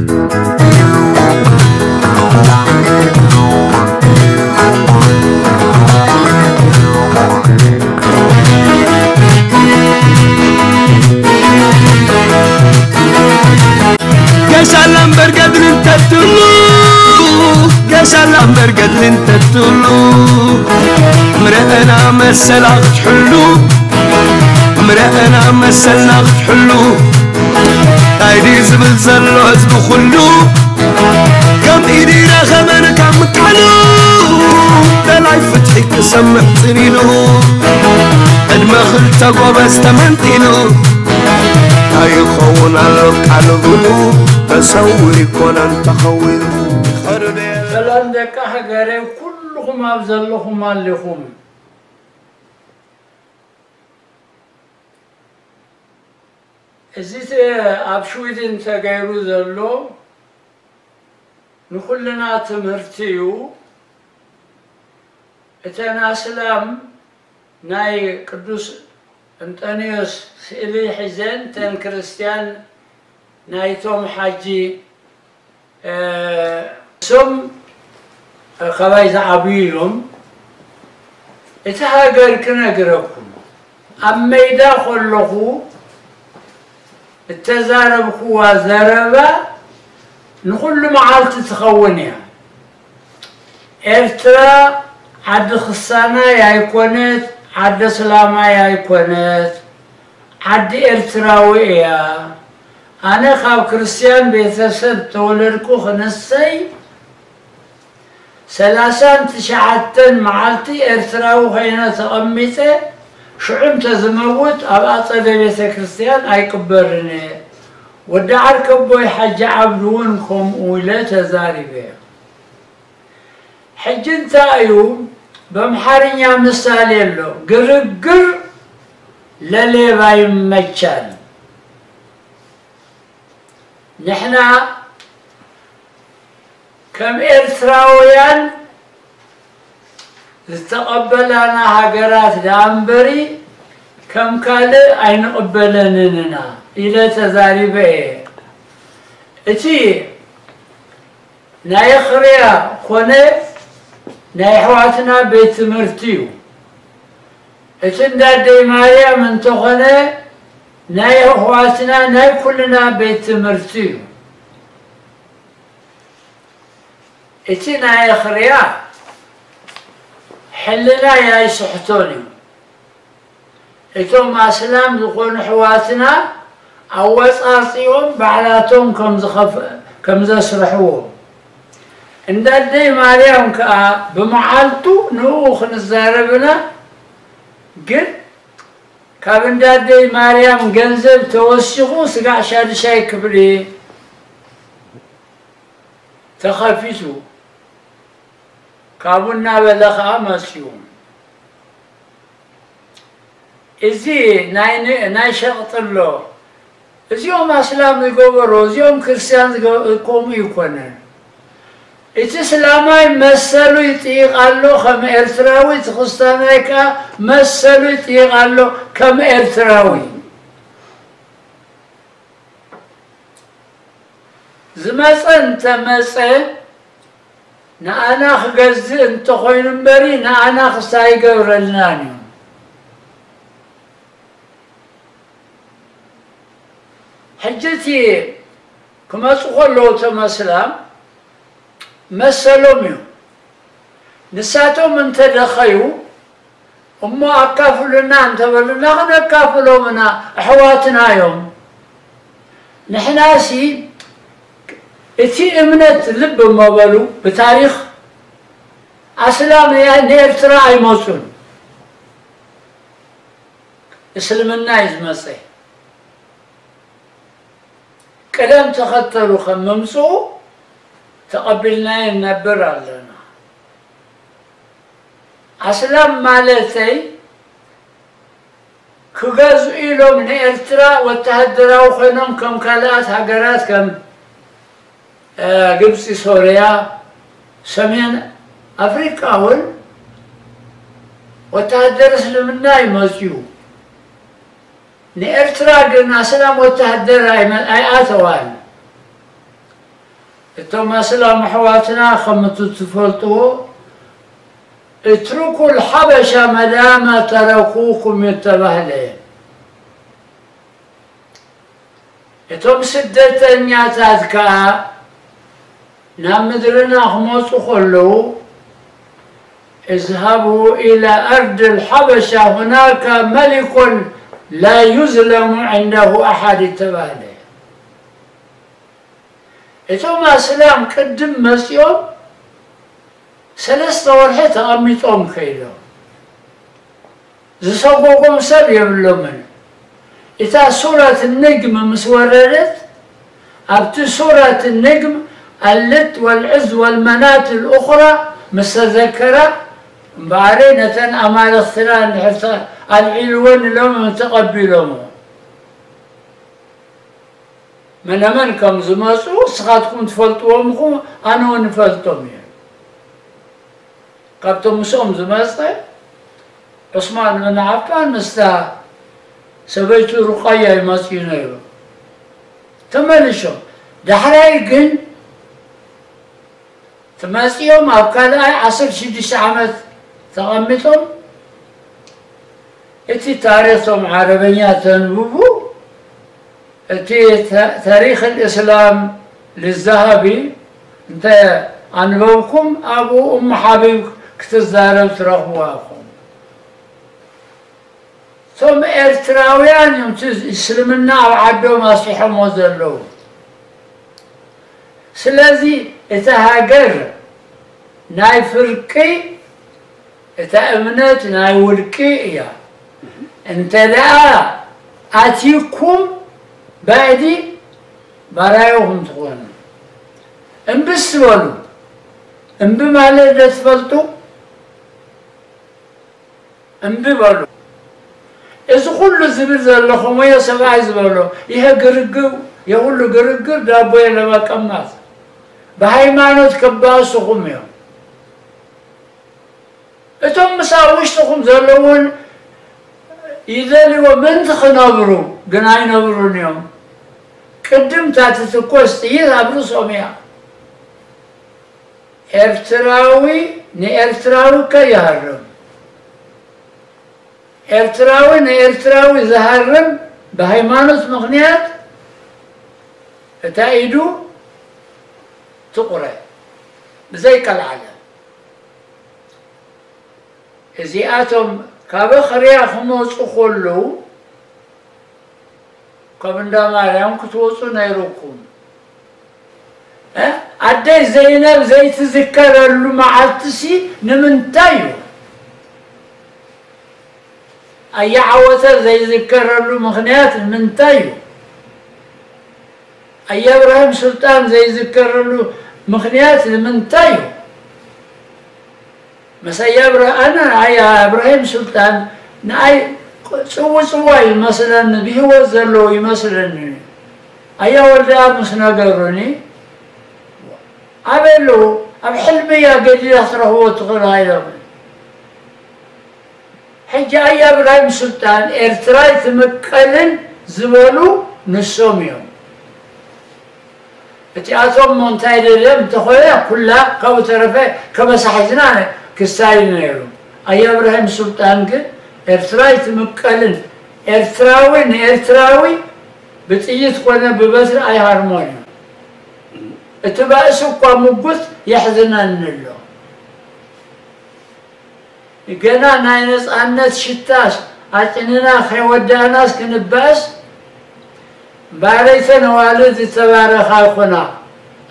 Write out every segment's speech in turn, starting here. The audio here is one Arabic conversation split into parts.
قسلم برقد لنتتلو قسلم برقد لنتتلو مرقنا مسلا تحلو مرقنا مسلا تحلو ايدي زبل زلو هزب خلو كم ايدي رخمن كم كحلو دلاي فتحي كسمع تنينو ادما خلتا قوبس تمنتينو يخون على ظلو تصور يكون انت خوير سلام دكا حقاري كلكم افزلكم مالكم ازيت ابشويت انت غيرو زلو نخلنا تمرتيو اتنا سلام ناي قدوس انطونيوس سئلي حزن تن كريستيان نايتوم حاجي سم خوايز عبيلهم اتهاجر كنقركم أميدا خلقو التزاربكو وزربا نقول معالت تخونيا ارترا عد خصانا يكونت عد سلاما يكونت عد ارتراوية أنا خاب كريستيان بيتسب تولركو خنسي 39 معالتي ارتراو خينا تقميته شعم تزموت أبقى بيت كريستيان أيكبرني ودعر كبوي حج عبدونكم أولى تزاربه حج انتايو بمحارنيا مثالي له قرقر للي باي مجان نحنا كم إرتراويان تقبلنا هاجرات دامبري كم كاله أين قبلننا إلى تزاربه إتي نايخريا خونه نايحواتنا بيت مرتيو إتندار دي ماريا من تخونه نايحواتنا ناي كلنا بيت مرتيو إتي نايخريا حلنا يا يسحتوني إتوم مع سلام يقول حواتنا أوس أرطيهم بعلاتهم كم زسرحوهم إن دي ماريهم كا بمعالتو نوخ نزاربنا قل كابن دي ماريهم جنزب توسخو سقع شاد شاي كبري تخافيتو كابونا بلخا مسيوم إزي ناي شغط الله إزيوم أسلام يقبرو إزيوم كريستيان يقوم يكونن إتي سلاماي مسلو يتيقالو خم إرتراوي تخستانايكا مسلو يتيقالو كم إرتراوي زمسا انت مسا نانا خجز انت خوين بري نانا خساي قبرلناني حجتي كما تقول لو تمسلام مسلوميو نساتو من تدخيو أمو أكافلنا أنت بلنا خنا أكافلو منا أحواتنا يوم نحناسي إتي إمنت لب ما بلو بتاريخ أسلام يا نيرترا يموتون إسلمنا يزمسي كلام تخطروا خممسو تقبلنا ينبر لنا أسلام مالتي كغزو إلو من إرترا وتهدراو خينهم كم كالات هاجرات كم قبسي سوريا سمين أفريقيا هون وتهدر اسلمنا يمزيو نإرترا قلنا سلام وتهدر أي آتوان إتوم أسلام حواتنا خمتو تفلتو اتركوا الحبشة مدام تركوكم يتبهلين إتوم سدتنيا تذكا نامدرنا خموصو خلو اذهبوا إلى أرض الحبشة هناك ملك لا يظلم عنده أحد التبالي إتوم أسلام قدم مسيوم سلسة ورحة أميتهم كيلو زسوقوكم سب يبلو من إتا سورة النجم مسوردت أبت سورة النجم اللت والعز والمنات الأخرى مستذكرة بعرينة أمال الثلان حتى العلوان لهم تقبلهم من كم زماسو سخاتكم تفلتوهم أنا ونفلتهم قبتم مسوم زماسة عثمان بن عفان مستا سبيت رقية مسكينة تملشوا دحراي جن تماسيهم أبكالاي 10 عامات تغمتهم إتي تاريخهم عربية تنبوبو إتي تاريخ الإسلام للذهبي انت أنبوكم أبو أم حبيب كتزارب ترخواكم ثم إرتراويان يمتز إسلامنا وعدوا مسيحهم وزلوا سلازي إتهاجر ناي فرقي إتأمنت ناي ورقي يا انت لا أتيكم بعدي برايوهم تقولون انبسولوا انبمالة تفلتوا انببالوا إذا كل زبير زلهم ويا سبع زبالوا إيه قرقو يقول له قرقر دابوي لما كمات بهاي معنات كباسهم يوم إتهم مساويشتهم زلون إذا لو من تخنبروا قناي نبرون يوم قدم تاتتكوست إذا برسهم يا إرتراوي نإرتراوي كيهرم إرتراوي نإرتراوي زهرم بهيمانوت مغنيات تأيدو تقرأ بزيك العالم إذا آتم كابخريا خموس أخلو كمن دام عليهم كتوصوا نيروكم أدي زينب زي تذكر اللو معالتسي نمنتايو أي عوثة زي ذكر اللو مغنيات نمنتايو أي إبراهيم سلطان زي ذكر له مغنيات المنتايو مثلا أنا إبراهيم سلطان ناي سوي مثلا به وزلوي مثلا أي ولد أمس نقرني أبلو أبحلمي يا قدي أخره وتغنى حجة أي إبراهيم سلطان إرترايت مكلن زبالو نسوميوم اتياتهم منتايد لهم تخويا كلها كو ترفه كمسحجنا كستاين نيرو أي إبراهيم سلطان قد إرترايت مكالن إرتراوي بتيجي قلنا ببصر أي هرمونيوم اتباسو قاموقت يحزنن له يقنا ناينس أنت شتاش أتننا خيودا ناس كنباس باريتنا والد تبارك خايخنا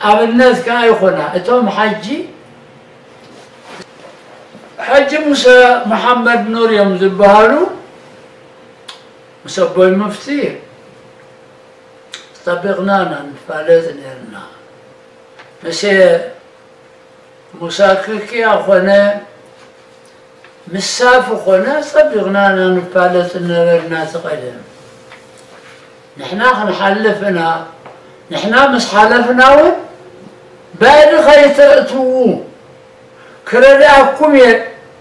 أبنات كايخنا اتهم حجي موسى محمد نور يوم زبهالو موسى بوي مفتي طبقنا فالتنا مسي موسى كيكي أخونا مساف أخونا طبقنا فالتنا برنا تقدم نحنا نحلفنا نحنا مش حلفنا بعد خيترتو كرداكم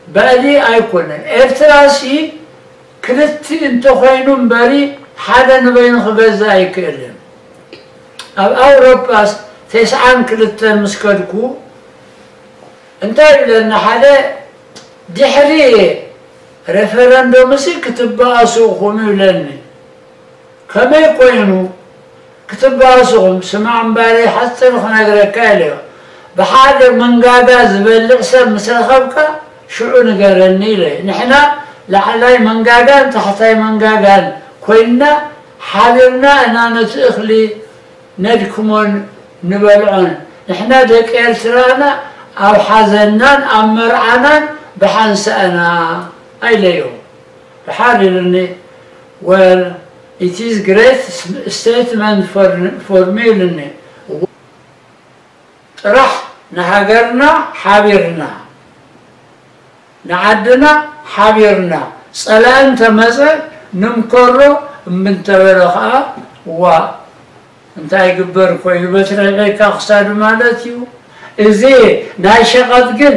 بعدي أيكون إرتراسي كلتي انتو خينون بري حدا نبين خبزا يكلم أو أوروبا تسعان كلتن مسكدكو انت لأن حدا دحري ريفرندوم سي كتباسو خمي لني كما يقولوا كتباسو سمع مباري حتى نخنا كاليو بحاجة من قادا زبل سب مثل خبكة شعو نقرني لي نحنا لحلاي من قادا تحتاي من قادا كوينا حاضرنا أنا نتأخلي ندكمون نبلعون نحنا ديك إرترانا أو حزنان أو مرعنا بحنسأنا أي ليوم بحاضرني well it is great statement for me لني راح نهاجرنا حابرنا نعدنا حابرنا سلام تمزل نمكرو من تبرخا و انت يقبر كوي بترغي كخساد مالتيو ازي ناشقت جن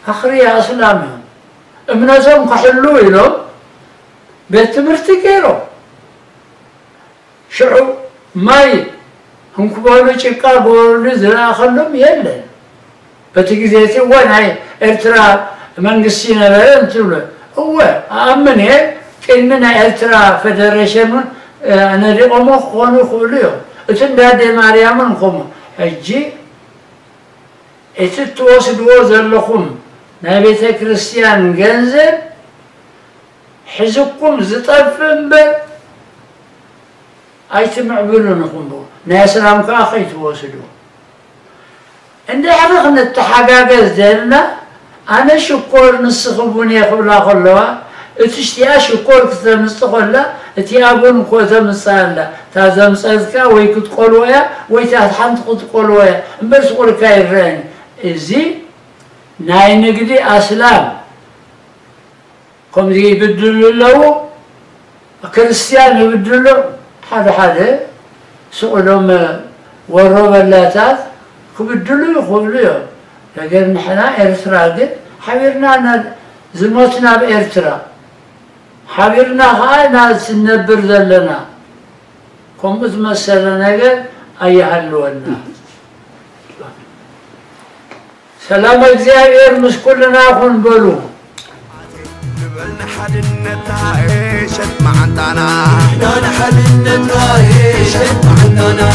اخريا اسلامهم امنتهم كحلو يلو بتمرتي كيرو شعو ماي هم كبارو شكا بورني زرا خلهم يلن بتجيزي وين هاي ارترا منقسينا بلن تقول هو امن هيك كلمنا ارترا فدريشن انا دي قومو خونو خوليو اتن دي مريم نقوم حجي اتتوسدو زلخم نبيت كريستيان جنزل حزبكم زطفن بل ايتمع بلونكم بو ناسلام كاخي توسدو عندي حرقنا التحقاقز ديالنا انا شكور نسخبوني قبل خلوها اتشتيا شكور كثر مستقلا اتيابون كوتا مسالا تازا مسالكا ويكت قولويا ويتاحت حنت قد قولويا بس قول كايرين ازي ناي نقدي اسلام قم دي يبدلو له كريستيان يبدلو حدا سؤالهم وروا بلاتات كبدلو يقولوا لكن نحنا إرترا قد حبيرنا زموتنا بإرترا حبيرنا هاي ناس نبر ذلنا كم مثلنا قد أي حلونا سلام الزيار مش كلنا أخون بلو نبلنا حدنتها عيشت معندنا احنا حدنتها عيشت معندنا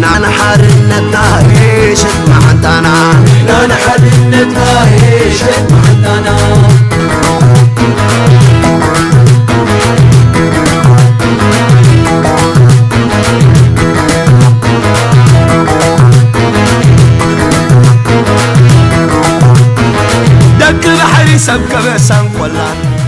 احنا حدنتها عيشت معندنا احنا حدنتها عيشت معندنا دك بحري سبك بسان كلان